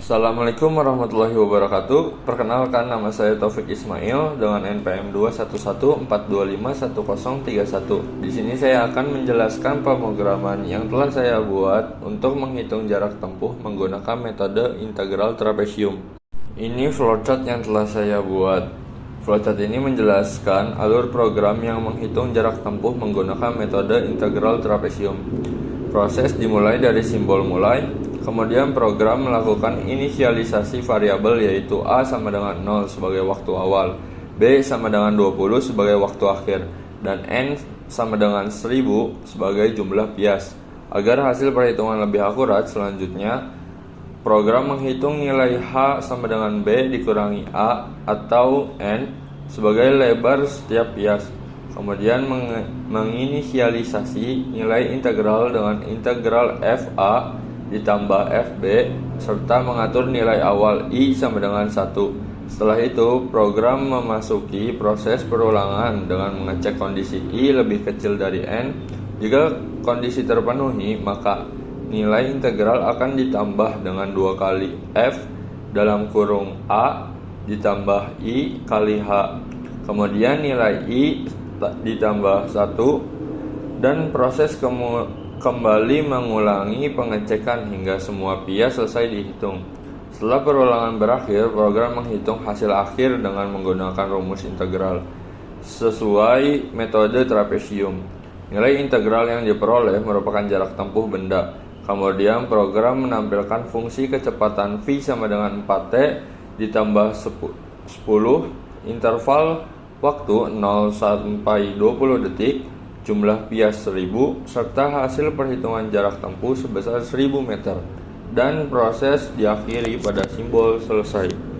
Assalamualaikum warahmatullahi wabarakatuh. Perkenalkan, nama saya Taufik Ismail dengan NPM 21142511031. Di sini saya akan menjelaskan pemrograman yang telah saya buat untuk menghitung jarak tempuh menggunakan metode integral trapesium. Ini flowchart yang telah saya buat. Flowchart ini menjelaskan alur program yang menghitung jarak tempuh menggunakan metode integral trapesium. Proses dimulai dari simbol mulai. Kemudian program melakukan inisialisasi variabel, yaitu A sama dengan 0 sebagai waktu awal, B sama dengan 20 sebagai waktu akhir, dan N sama dengan 1000 sebagai jumlah bias. Agar hasil perhitungan lebih akurat, selanjutnya program menghitung nilai H sama dengan B dikurangi A atau N sebagai lebar setiap bias. Kemudian menginisialisasi nilai integral dengan integral FA ditambah FB, serta mengatur nilai awal I sama dengan 1. Setelah itu, program memasuki proses perulangan dengan mengecek kondisi I lebih kecil dari N. Jika kondisi terpenuhi, maka nilai integral akan ditambah dengan 2 kali F dalam kurung A ditambah I kali H. Kemudian nilai I ditambah 1 dan proses kembali mengulangi pengecekan hingga semua bias selesai dihitung. Setelah perulangan berakhir, program menghitung hasil akhir dengan menggunakan rumus integral sesuai metode trapesium. Nilai integral yang diperoleh merupakan jarak tempuh benda. Kemudian program menampilkan fungsi kecepatan V sama dengan 4T ditambah 10 interval waktu 0 sampai 20 detik, jumlah bias 1000, serta hasil perhitungan jarak tempuh sebesar 1000 meter, dan proses diakhiri pada simbol selesai.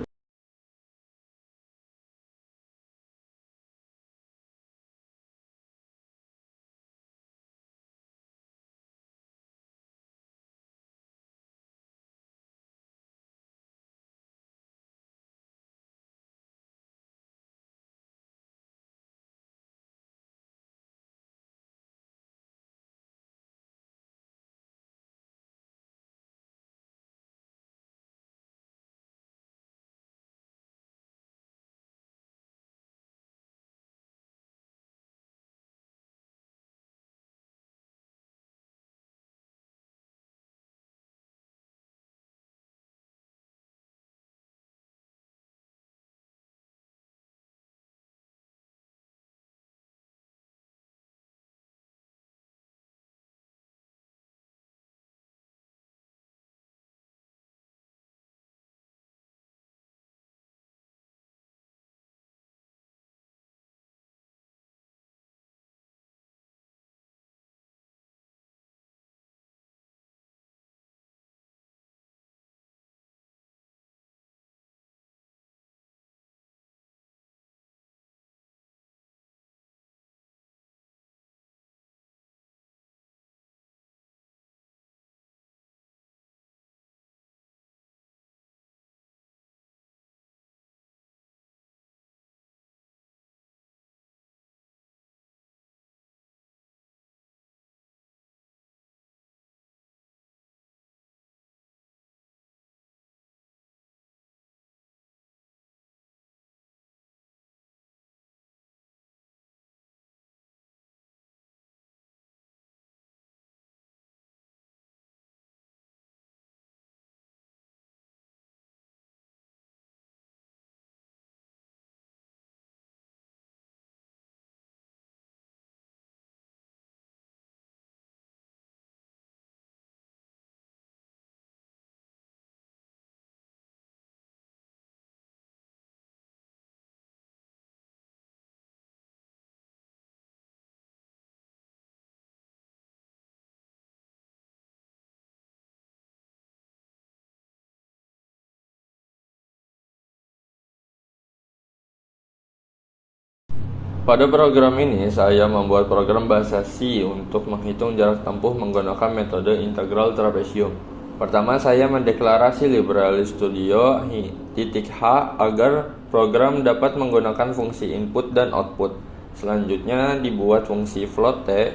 Pada program ini, saya membuat program bahasa C untuk menghitung jarak tempuh menggunakan metode integral trapesium. Pertama, saya mendeklarasi library studio .h agar program dapat menggunakan fungsi input dan output. Selanjutnya, dibuat fungsi float T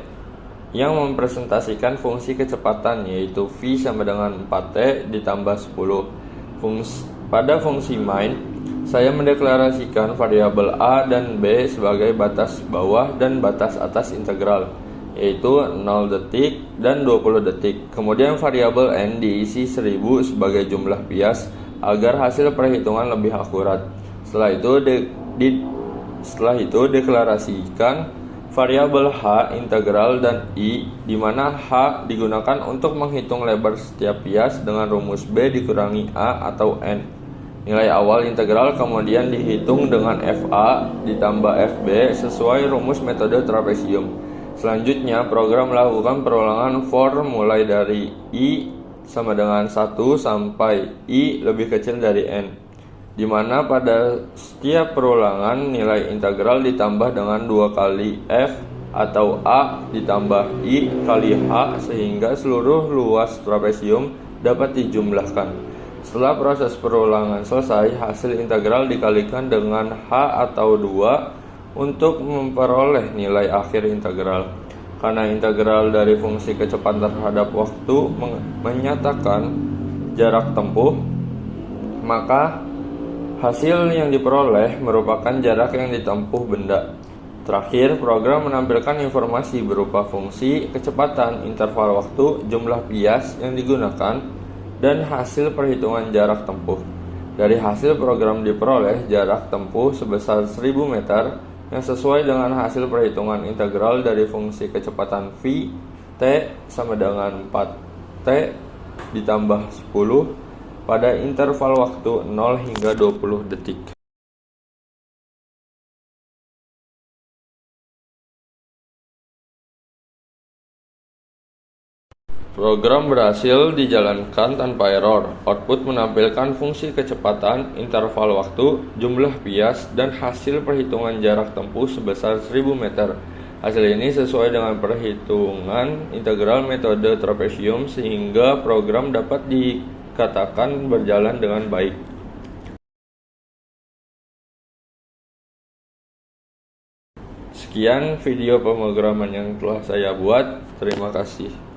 yang mempresentasikan fungsi kecepatan, yaitu V sama dengan 4T ditambah 10. Pada fungsi main, saya mendeklarasikan variabel A dan B sebagai batas bawah dan batas atas integral, yaitu 0 detik dan 20 detik. Kemudian variabel N diisi 1000 sebagai jumlah bias agar hasil perhitungan lebih akurat. Setelah itu deklarasikan variabel H, integral, dan I, di mana H digunakan untuk menghitung lebar setiap bias dengan rumus B dikurangi A atau N. Nilai awal integral kemudian dihitung dengan FA ditambah FB sesuai rumus metode trapesium. Selanjutnya, program melakukan perulangan for mulai dari I sama dengan 1 sampai I lebih kecil dari N, di mana pada setiap perulangan nilai integral ditambah dengan 2 kali F atau A ditambah I kali H sehingga seluruh luas trapesium dapat dijumlahkan. Setelah proses perulangan selesai, hasil integral dikalikan dengan H atau 2 untuk memperoleh nilai akhir integral. Karena integral dari fungsi kecepatan terhadap waktu menyatakan jarak tempuh, maka hasil yang diperoleh merupakan jarak yang ditempuh benda. Terakhir, program menampilkan informasi berupa fungsi kecepatan, interval waktu, jumlah bias yang digunakan, dan hasil perhitungan jarak tempuh. Dari hasil program diperoleh jarak tempuh sebesar 1000 meter yang sesuai dengan hasil perhitungan integral dari fungsi kecepatan v t sama dengan 4t ditambah 10 pada interval waktu 0 hingga 20 detik. Program berhasil dijalankan tanpa error. Output menampilkan fungsi kecepatan, interval waktu, jumlah bias, dan hasil perhitungan jarak tempuh sebesar 1000 meter. Hasil ini sesuai dengan perhitungan integral metode trapesium sehingga program dapat dikatakan berjalan dengan baik. Sekian video pemrograman yang telah saya buat. Terima kasih.